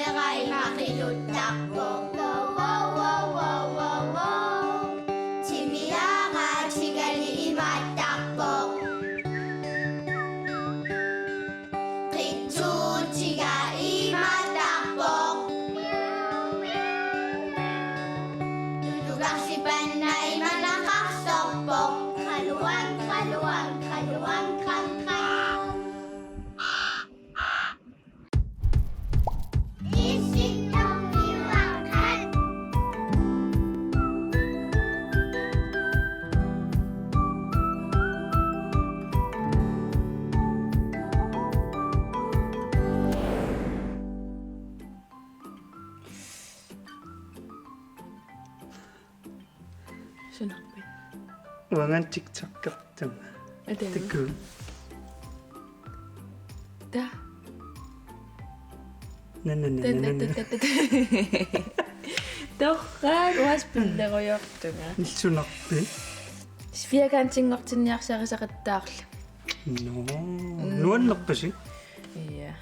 Merai makiluttakpo. Wow, wow, wow, wow, wow. Timiara tigali imattakpo. Qittu tiga imattakpo. Dudugaksipan na imanakaksokpo. Kaluan, kaluan, kaluan, kang, kang. Sunakpit. Wangan TikTok kaptang. Tiku. Da. Nanananana. Torraak uaspilleruyortunga. Nilsunarpit. Sviakantingortinniarsarisaqattaarlu. No. Nuannerpasi. Iya.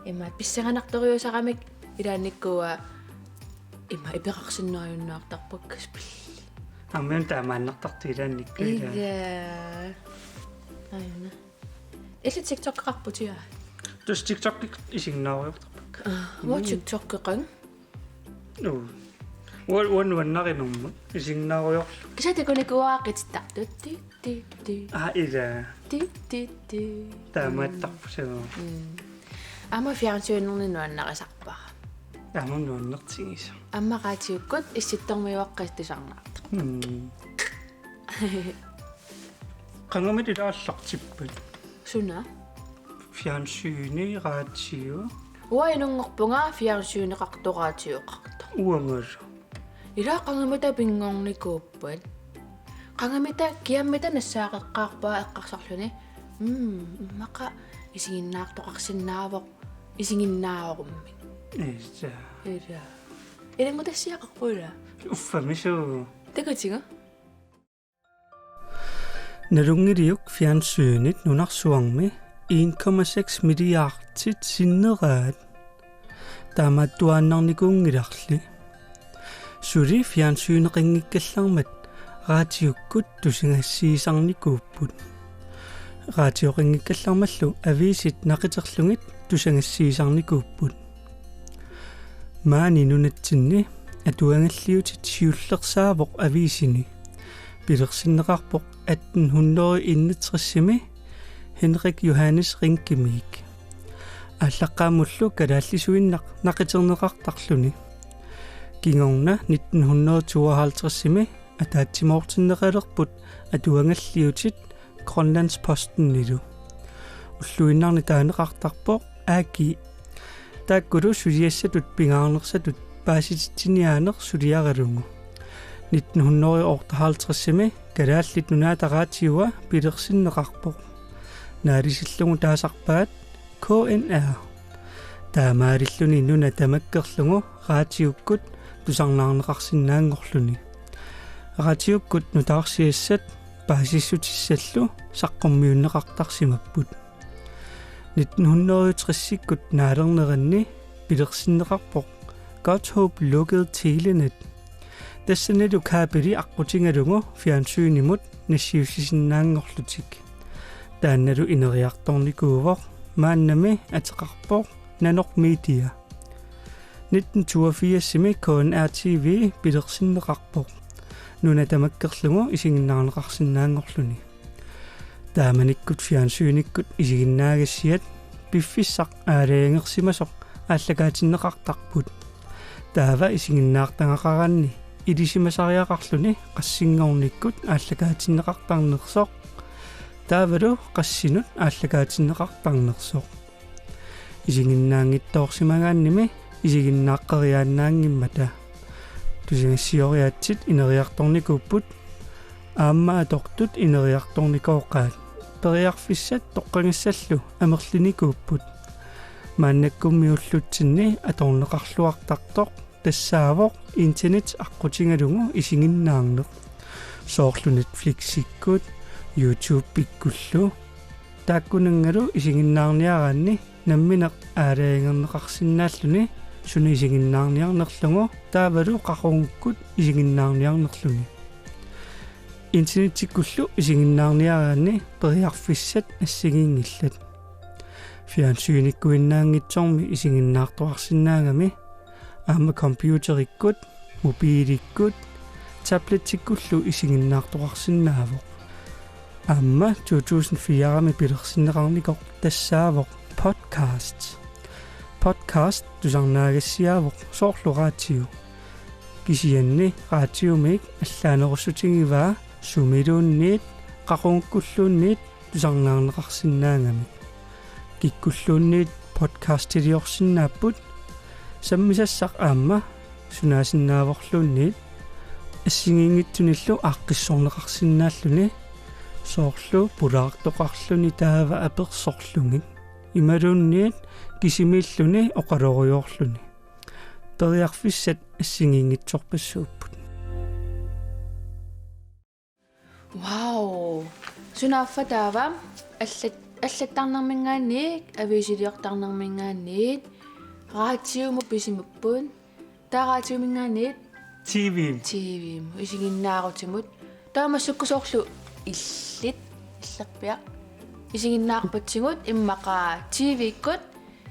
Imma pissanganartoriusaqamik ilaanikkuwa imma ipeqarsinnaajunnaartarpakkas. Ammen taamaannartartiilaannikku ila. Iya. Ayuna. Illi TikTok-qarputia. Tus TikTok isignaaruyortarpak. Wo TikTok-qeqan. No. Wan isignaaruyor. Kisatikunikuaaqitittartut ti. Ila. Ti. Taamaattarpusagu. Amma fiaransuinnerninuannaqisarpara. Ammun nuannertigis. Ammaqaatiukkut issittormiuaqqistisarnaarta. Qangamit ilaallartippat. Suna. Fjernsyni radio. Uainungorpunga fiaransuineqartoraatiuqarta. Uangal. Ila qangamita pingornikuuppat. Qangamita kiammita nassaaqeqqaarpaa eqqarsarluni. Maqa isinginnaartoqarsinnaavoq isinginnaaorummi. Ija. Ila. Ilangutassiaqaqquila. Uffamisu. Takutiga. Nalungiliuk fjernsynit nunarsuarmi 1,6 milliardtit sinneraat. Taamaattuaannarnikuungilarli. Suli fjernsyneqinngikkallarmat raatiukkut tusingassiisarnikuupput. Raatioqinngikkallarmallu aviisit naqiterlungit tusangassiisarnikuupput. Maani nunatsinni atuangalliutit siullersaavoq aviisini. Pilersinneqarpoq 1861 Henrik Johannes Rinkemik. Allaqqaamullu kalaallisuinnaq naqiterneqartarluni. Kingorna 1952 ataatsimortinneqalerput atuangalliutit Grønlandsposten-nilu. Ulluinnarni taaneqartarpoq aaki taakkulu suliassatut pingaarnersatut paasititsiniaaner suliaralungu. 1958 kalaallit nunaataqaatiua pilersinneqarpoq. Naalisillungu taasarpaat KNR. Taamaarilluni nuna tamakkerlungu raatiukkut tusarnaarneqarsinnaangorluni. Raatiukkut nutaarsiassat paasissutисsallu saqqormiunneqartarsimapput. 1960-sikkut naalerneranni pilersinneqarpoq Godthåb lukkede telenet. Tassanetu kaapili aqutingalungu fjernsyynimut nassiussisinnaangorlutik. Taannalu ineriartornikuuvoq maannami ateqarpoq nanor media. 1982 KNR TV pilersinneqarpoq. Nuna tamakkerlungu isinginnaarneqarsinnaangorluni. Taamanikkut fjernsyynikkut isiginnaagassiat piffissaq aalaangersimasoq ааллакаатиннеқартарпут таава исигиннаартангақаранни илисимасариақарлуни qassingornikkut ааллакаатиннеқартарнерсоқ таавалу qassiнут ааллакаатиннеқартарнерсоқ исигиннаангиттоорсимагаанними исигиннааққериааннаангиммата тусигассиориаатсит инериарторникууппут ааммаа тортут инериарторникооқаат периарфиссат тоққангассаллу амерлиникууппут мааннаккуммиуллутсинни аторнеқарлуартартоқ тассаавоқ интернет аққутингалугу исигиннаарнеқ соорлу Netflix-иккут YouTube пиккуллу тааккунангалу исигиннаарниараанни намминеқ аалаангернеқарсинааллуни суна исигиннаарниарнерлугу таавалу qaqorngukкут исигиннаарниарнерлуни интернеттиккуллу исигиннаарниараани периарфиссат ассигиингиллат фиансуиниккуиннаангитсорми исигиннаартуарсинаагами аама компьютериккут мобиликкут таблеттиккуллу исигиннаартуарсинаавоq аама 2004-ами пилерсиннеқарникоq тассаавоq podcast тусарнаагассиаавоq соорлураатиу кисианни раатиумик аллаанеруссутингиваа сумилуунниит qaqorngukkulluunniit тусарнаарнеқарсинаангами киккуллуунниит подкастилиорсинааппут саммисассақ аама сунаасиннааворлуунниит ассигиингитсуниллу ааққиссорнеқарсинааллуни соорлу пулаартоқарлуни таава аперсорлугит ималуунниит кисимииллуни оқалориоорлуни периарфиссат ассигиингитсорпассууппут Вау. Сунаффатаава аллаттарнармингаанниик ависилиортарнармингаанниит раатиуму писимуппуун таараатиумингаанниит TV исигиннаарутимут таамассуккусоорлу иллит иллерпиа исигиннаарпатсигут иммақаа TV-ккут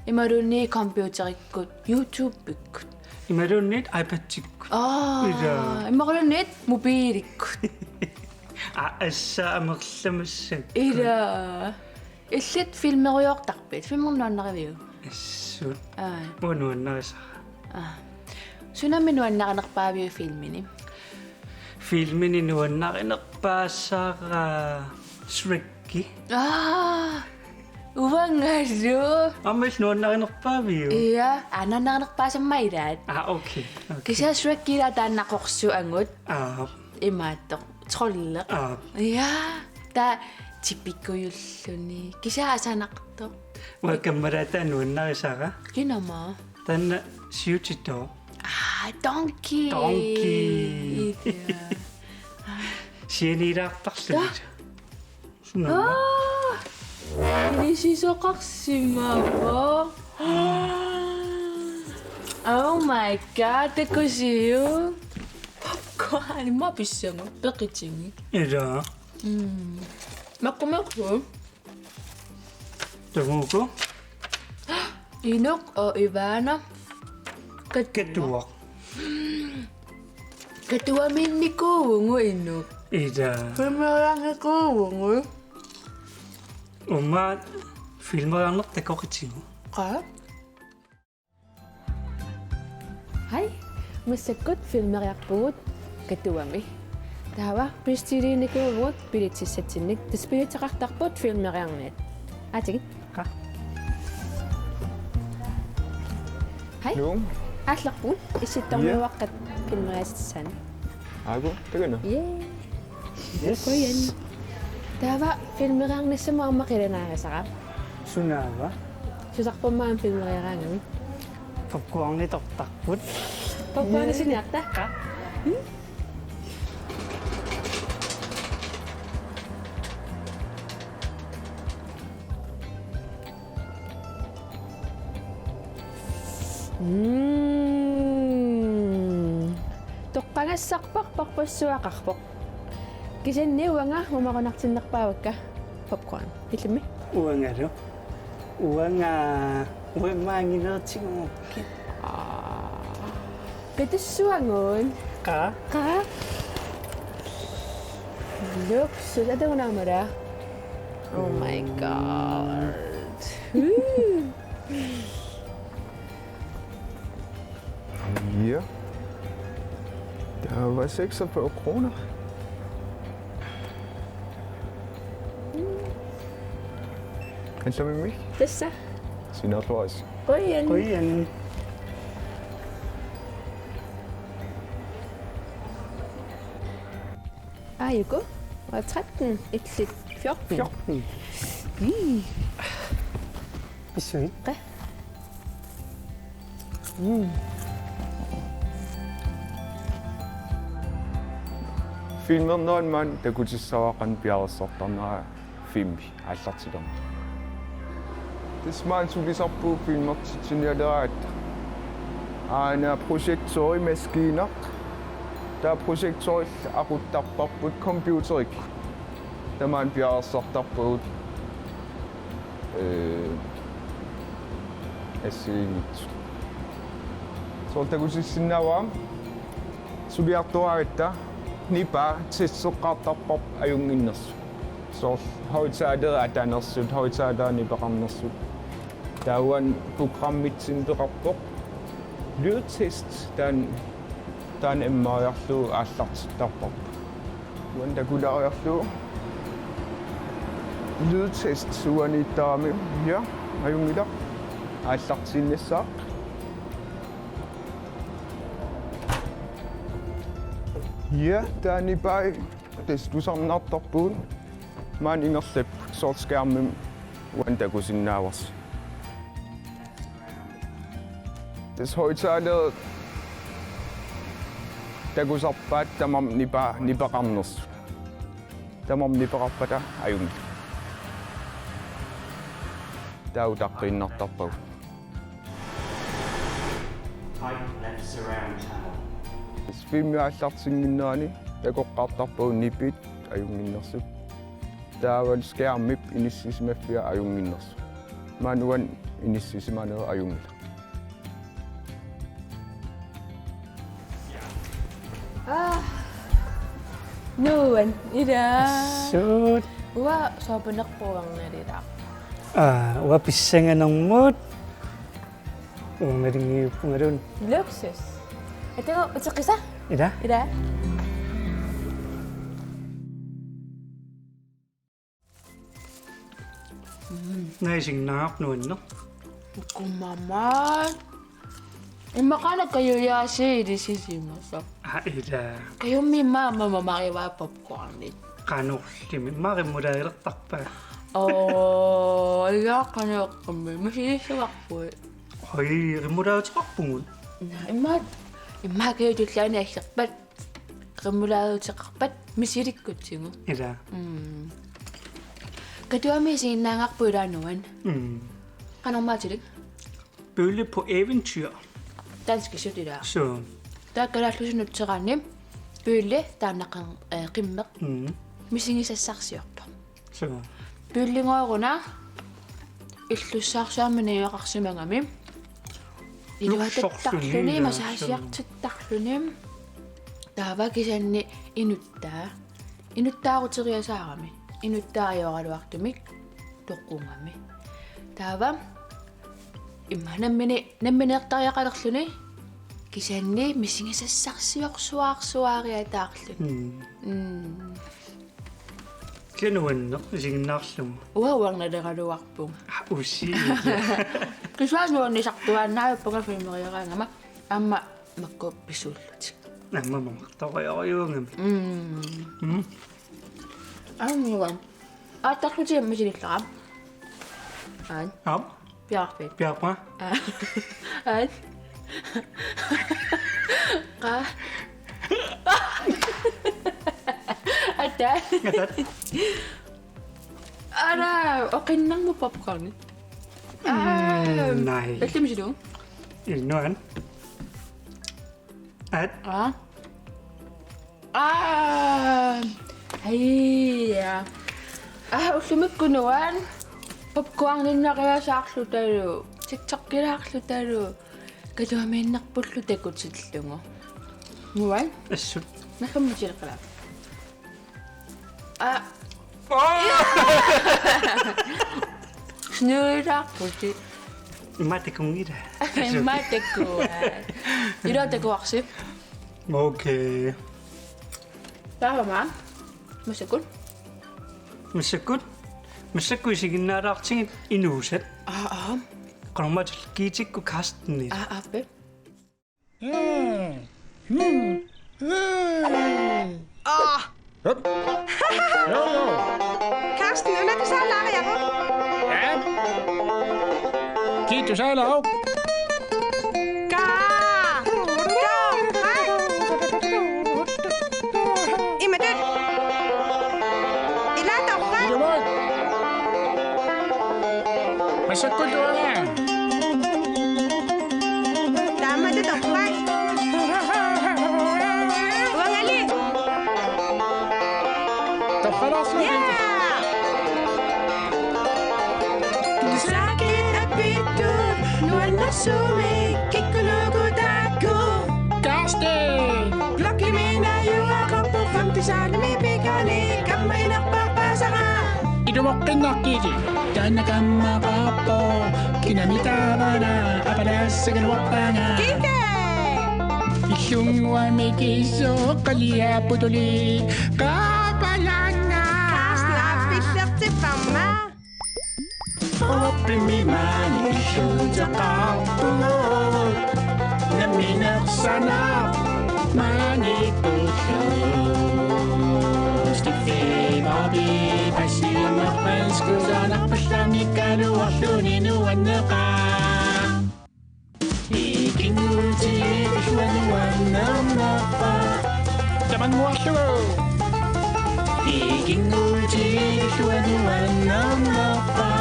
ималуунни компьютериккут YouTube-иккут ималуунниит iPad-тиккут иммақалунниит мобиликкут асса амерлламассак ида иллит филмериортарпит филмернуаннаривиу ассут монуаннарисаа сунамминуаннаринерпаавиу филмини нуаннаринерпаассаара Shrek-ки увангалу аммис нуаннаринерпаавиу иа ананаринерпаасаммаилаат окей кися Shrek-кила тааннақорсуангут имааттоқ троллеқ иа та типиккуйуллуни кися асанақто вакаммарата нуаннарисаара кинама танна сиутито donkey сиэнилаартарлугит суна Нисисоқарсимаапа Oh my god, тэкусиу попкорн ма писсангу пеқитинги ида маккумеқу тагуко инок ивана каттуа катуаминникуунгу иннук ида фимерангекуунгу умма филмерангер такоқитигу qa хай массаккут филмериарпугут катуами таава пистилиникуугут пилитсиссатсинник таспилитеқартарпут филмериарниат атиги qa хай Нуу аллерпу исситтормиуаққат филмериассаана ааго тагана коян таава филмериарниссама аммақиланаарисара сунаава сусарпамаан филмериараангами попкорни тортарпут попкорнисиниарта qa тоққанассарпар парпассуақарпоқ кисанниуанга мамақунартиннерпаавакка попкорн иллими уангалу уанга уэммаангинертигу кэтиссуангуун qa лукс сулатагунаамара Oh my god. Ja. Der var 46 kroner. Handler med mig? Tässä. Sinä olet lois. Koien. qoyan Aiko. Og 13. Et lidt 14. 14 isui Hvad? Filmernoon takutissavaqan piarerssortarnera filmi аллартилерма. Тисмаан сулисарпуу фильмертитсиниалерааtta. aina projektorimaskiner. Der er projektor aruttarparput computerik. Tämän piarsartarput assiinit. Sortakusissinnawa subiartuaritta nipa tissoqqartarpap ajunginnersu. Så højtaget er dannersut, højtaget er niberamnersut. Der er jo en programmitsin berapport. Lydtest, der er en møjerflå af slartarpap. Hvordan der kunne lærerflå? Lydtest, uan i dame. Ja, er jo middag. Er slartsinne sak. Ja, der er ni bare. Det er du sammen nattarpun. Man ingerslip sort skærmen, hvordan der kunne sin navers. Det højtaget, der kunne så bare, der må ni bare rammes. Der må ni bare på der, er jo ikke. Der er jo der griner der på. Hvis vi med har sagt sin minani, der går ret der på nibit, er jo ikke. Der er en skærm i initiativ for ayunginnos. Man er en initiativ man er ayungil. Nuan, ida. Sud. Wa sobenak po ang narita. Wapisang ng mood. Umaringi po nga rin. Luxus. Ito, sa kisa? Ida? Ida? Naising nakap noon, no? Kumaman. Makanak kayo yasi, di sisimasak. Ida. Kayo may mamakiwa popcorn din. Kano kimi makimudahil takpa. Oh, iya kanya kami. Masisiwak po. Hoy, kimudahil sa kakpungon. Ima kayo dito na sakpat. Kamulado sa kakpat. Misirik ko singo. Ida. Kadua may sinangak po da noon. Kanong matirik? Bølle på eventyr. Danske sødt i dag. Så. Der kan der slutte til rande. Bølle, der er nakang rimmer. Missing sa saksi op. Så. Bølle ngøy runa. Illu saksa men jeg har så mange med. I det var det taklune, men så har jeg til taklune. Der var ikke sådan inutta. Inutta rutter jeg sagde med. Inutta jeg har været med. Dokunger med. Der var nemmen der jeg har taklune. Kisane missing sa saksi suar jeg taklune. Kenoen, no? Sing naslum. Uwang na dera do wakpong. Usi. Kiswas mo ni saktuan na po ka film kaya nga ma ama magkopisulot. Nama mamakta kayo ngam. Ano wan? Atak ko siya masinik lang. An? Am? Perfect. Piak ma? An? Ka? Ata? Ngatat? Ara, okay nang mo popcorn. Nej. Hvad stemmer du? Noan. At? Ay, usumit ko noan. Popcorn din na kaya sa aksutaro. TikTok kaya aksutaro. Kaya may nakpulute ko siya mo. Nuan? Asut. Nakamujil ka lang. Snurra på det. Mate kong ida. Mate ko. Ida ko aksip. Okay. Tama ma? Masakot? Masakot? Masakot sige narakting inuset. Kalau macam kicik ku kasten ni. Apa? Karsten, yndder så lager jeg på. Ja. Kig, du sejler op. Jamen det. I lader dog fra. Du må. Men så går du her. Der er Tutukmas. Wangali. طب خلاص Sakit at bitur, nuan na sumik, kikunugo dako. Karsten! Glokli mina yung ako po, famtisan lumipikani, kamay nakpapasa ka. Idumakin na kiti. Daan na kang makapo. Kinamita ka na. Apalas sa galawak pa nga. Kike! Isyung wamikiso. Kalia putuli. Kapalan na. Kasla pislakti pama. Open man. Isyung sa kapungo. Naminak sana. Manipuso. Stiffy Bobby. Pasi ang makpans ko sa nakpasami ka. Luwak tuninuan na ka. Ikinulti. Kaswanuan na mapa. Taman mo aso. Ikinulti. Kaswanuan na mapa.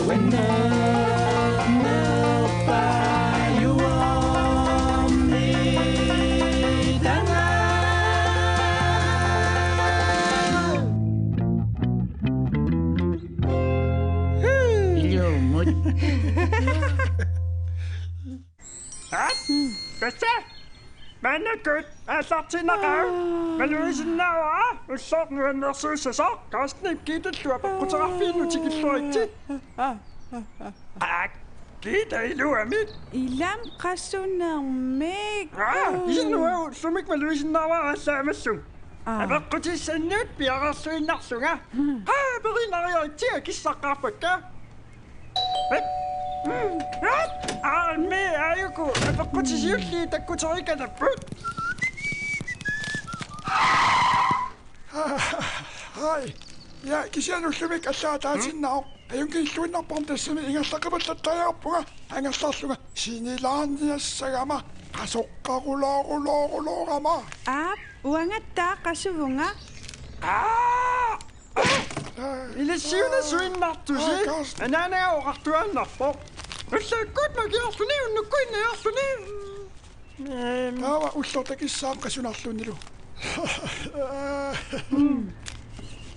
When the you want me, Ilumot. Basta! Manakot! Asaksin na ka! Maluisin na wa! Usok nga na susasok! Kasnip kita tuwa pa ko sa kafino chikisloiti! Kita ilu amit! Ilam kaso ng meg. Inuwa! Sumik maluisin na wa asa masung! Abak ko si sanyot piyaka suin naksunga! Bari na kayo tiya kisakapot ka! Me ayoko! Abak ko si siyutli takutsoy ka na put! Hai, ya kisian usumi kasa tasin nao. Ayun kisuin na pamdesimi ingas sakabat sa tayo po nga. Ingas sa sunga, sinilaan niya sa gama. Kasok ka kulo gama. Wangat ta kaso nga. Ilisiw na suin naktusi! Anana o kaktuan na po! Masakot mag-iasuni! Unukoy na iasuni! Tawa uslaw takisam kasi naslun nilo.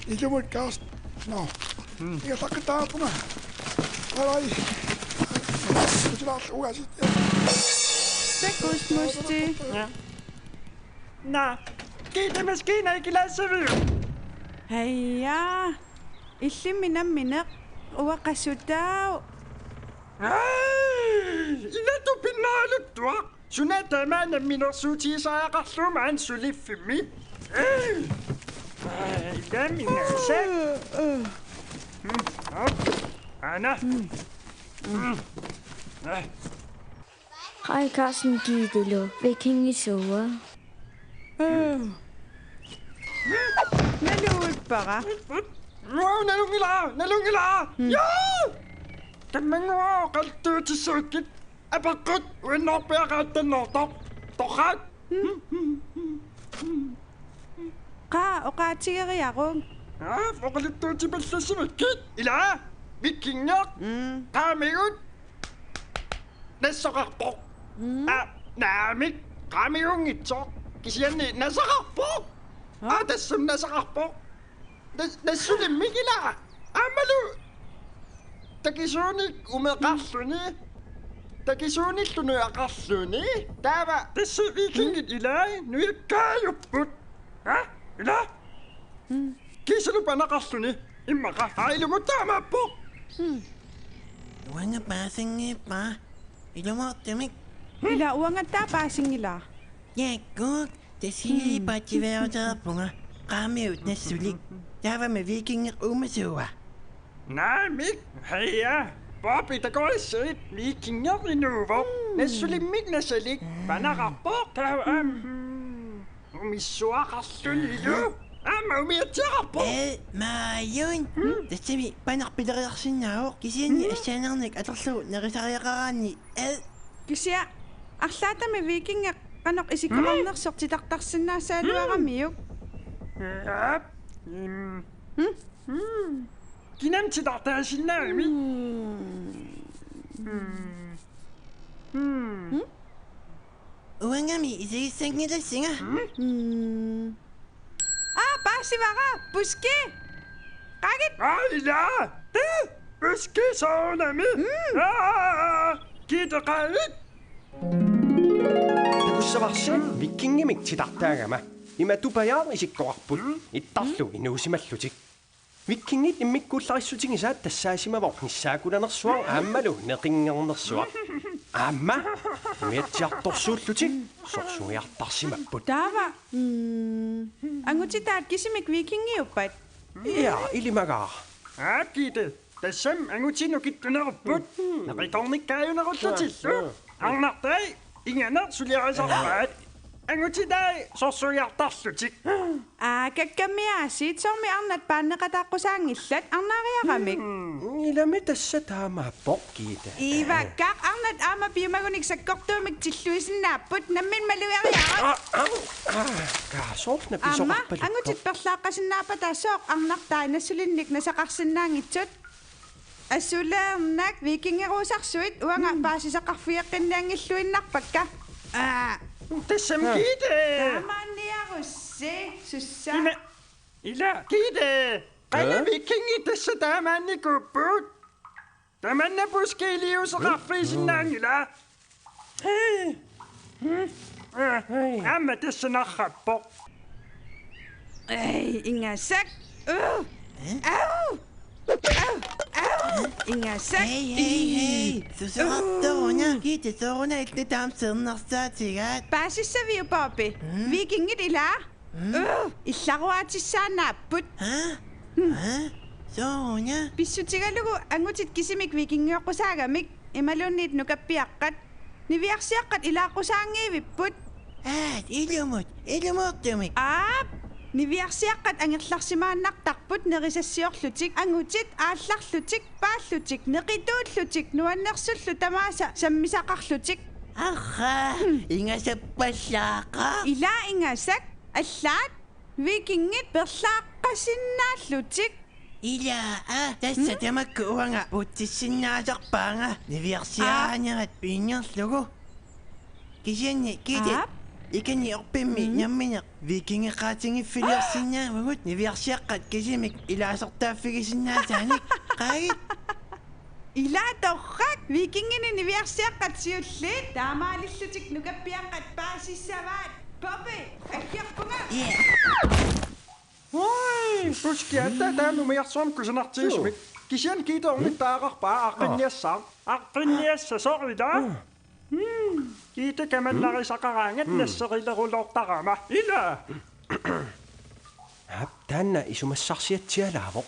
Ijumod kas. No. Ingas sa kita po nga. Aray. Kusilas uga si. Tekos musti. Na! Kita maskina ikilasa mo! Haya. Isim minak. Uwa kaso daw. Ina to pinalot to! Sunatama na minosuti sa kasuman sulifimi! Dami na siya! Ana! Hej Carsten Gidelo, Viking i sover. Naluwag pa ka? Wow! Nalungila! Yoo! Kamang wow! Kalto ti sakit! Abakot! Wenok pa yakatan notok! Tokat! Ka, o katsiri ako. Pakalito ti basta sumakit! Ila! Bikingyak! Kamayot! Nasakakpok! Naamik! Kamayong itsok! Kisiyan ni nasakakpok! Dasum nasakakpok! Nasulimig ila! Malu! Takisunik umakasuni! Takisunik tunuyakasuni! Tama! Tasibikingit ilay! Nuyag kayo put! Ila! Kisalo pa nakasuni! Imaka! Ilo mo tama po! Wanga pasang pa. Ilo mo timik. Ila uwangat ta pasing ila. Yakok. Tasi pachiver sa punga. Kami ut na sulik. Tava med vikinger umasuwa. Namik! Heya! Papita ko ay sit! Vikinger inuvo! Nasulimig na salik! Panakapok! Umiswa ka suliyo! Umiatya ka po! Mayon. Tasi panakpidaraksin na ako. Kasi ni asanarnik atarso narisarya ka ni. Kasi aksata may viking kanok isikamang naksok titaktaksin na sa luwa kami yuk. Kinamchi daktasin namin! Uangami isisengilasinger. Paasivara, puske. Qagit. Ila! Buske soonami! Kiitaqaavit! Takussavарсиит виккингимик титартаагама иматупаяар исиккоарпут иттарлу инуусималлутик виккингит иммиккууллариссутигисаат тассаасимавор ниссаакуланерсуар ааммалу неқингернерсуар аамма миатсиарторсууллутик сорсуиартарсимаппут Taava. Angutitaat kisimik vikingiuppat. иа илимагаа Kiite! Tassam angutinu kittunerupput naqitornikkaayunerullutилlu arnartai inganer suliarisarpaat angutitai sorsuiartarlutik Kakkamiaasiit sormi arnat paanneqataaqqusaangillat arnaariaqamik. илами тасса таамааппоқ киита Ivakkaaq arnat aama piumagunik sakkortuumik tilluisinnaapпут nammin maluariara. каасоорна Amma писоқарпалу angutit perlaaqqasinnaapa taasooq arnartaa nassulinnik nasaqarsinnaangitsut. Assuleernak vikingeruusarsuit uanga paasisaqarfiaqqinnaangilluinnarpakka. Tassam kiite! Tamanniarussi sussa. Ila kiite! Qana vikingi tassa taamaannikuupput tamanna puskeiliuseqarfiisinnaangila amma tassanarrappoq Ingasak. Au! Ingasak. Hey. Susuqartoruna kiitatoruna ittutaamsernersaatigaat. Paasissaviu paapi. Vikingit ilaa. Illaruaatissaanaapput. Sooruna. Pissutigalugu angutit kisimik vikingioqqusaagamik imalunniit nukappiaqqat. Niviarsiaqqat ilaaqqusaangiivipput. Ilumuortumik. Niviarsiaqqat angerlarsimaannartarput nerisassiorlutik angutit aallarlutik paallutik neqituullutik nuannersullu tamaasa sammisaqarlutik. Ingasappallaaqa. Ilaa ingasak allaat vikingit perlaaqqasinnaallutik. Ilaa tassa tamakku uanga putsissinnaasarpaanga niviarsiaanerat piingerlugu. Kisianni kiitit. Ikani orpimmi nammineq vikingeqaatingiffiliarsinnaamagut niviarsiaqqat kisimik ilaasertaaffigisinnaataanik qaagit Ilaa torrak vikingini niviarsiaqqat siulliit taamaalillutik nukappiaqqat paasissavaat Popi akkiarpunga Oi, puskiatta taamumiarsuam kusanartiisumik kisian kiitoornittaaqarpaa aqqinniassa kiite kamannarisaqaraangat nasserileruloortarama ila таанна исумассарсиатсиалаавоқ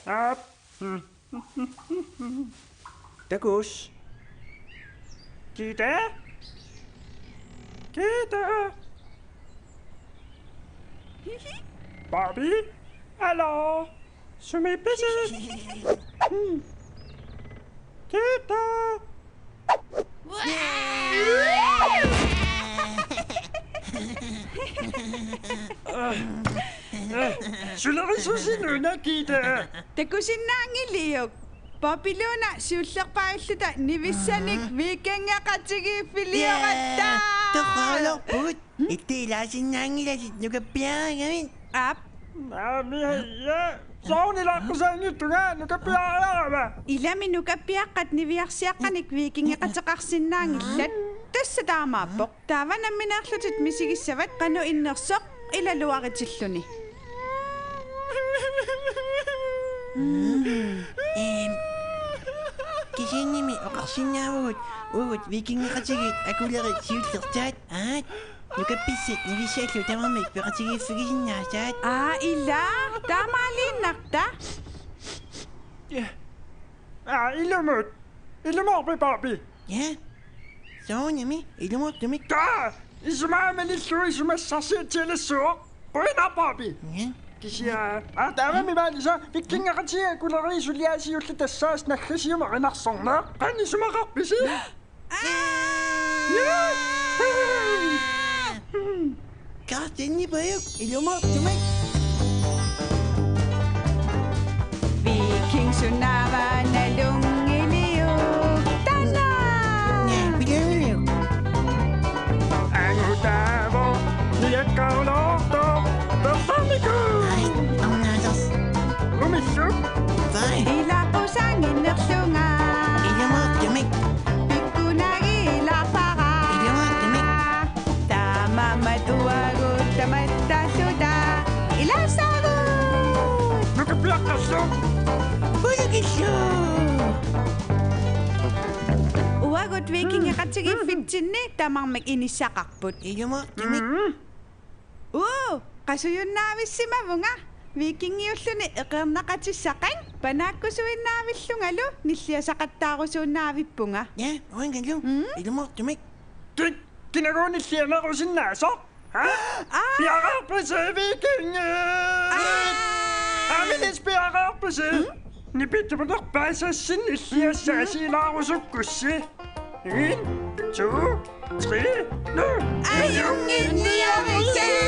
такус kiite Bobby hallo sumipisi kiite Sulerisusinuna kiite Takusinnaangiliuk Papiluna siullerpailluta nivissanik vikingaqatigiiffiliorattaa toqalerput ittiilaasinnaangilasit nukappiarangamin soornilaaqqusaangittuga nukappiaararama Ilami nukappiaqqat niviarsiaqqanik vikingeqatiqarsinnaangillat tassa taamaappoq taavanammineerlutit misigissavat qanu innersoq ilaluaritilluni Kisiannimi oqarsinnaavugut ugut vikingeqatigit akulerit siullertaat nukappissit nivissaаллу тамармик peqatigiiffigisinnaataat ila taamaaliinnarta ilumorpi Bobby soonami ilumuortumik isumaamалиллу isumassarsiatialassuoq puina Bobby kisia taamami maalisa vikkingeqatiga kuleriisuliaasiullu tassaas naggasiuma qinarsornaa qanni sumaqarpisi Kaartinni payuk ilumuortumik Viking sunava nalungiliu Tana Tagut vikingaqatigi fitsinni tamarmak inissaqarput. Ilumortumik. Qasuyunnaavissimavunga. Vikingiulluni eqernaqatissaqan panaakkusuinnaavillungalu nilliasaqattaarusuunnaavippunga. Ja, uangalu. Ilumortumik. Kinaruunillianerusinnaasor? Piaqarpasi vikinge! Aminis piaqarpasi! Nipittumanerpaasassin illiassaasiilaarusuqqussi. 1, 2, 3, nu! Ajunginniarise!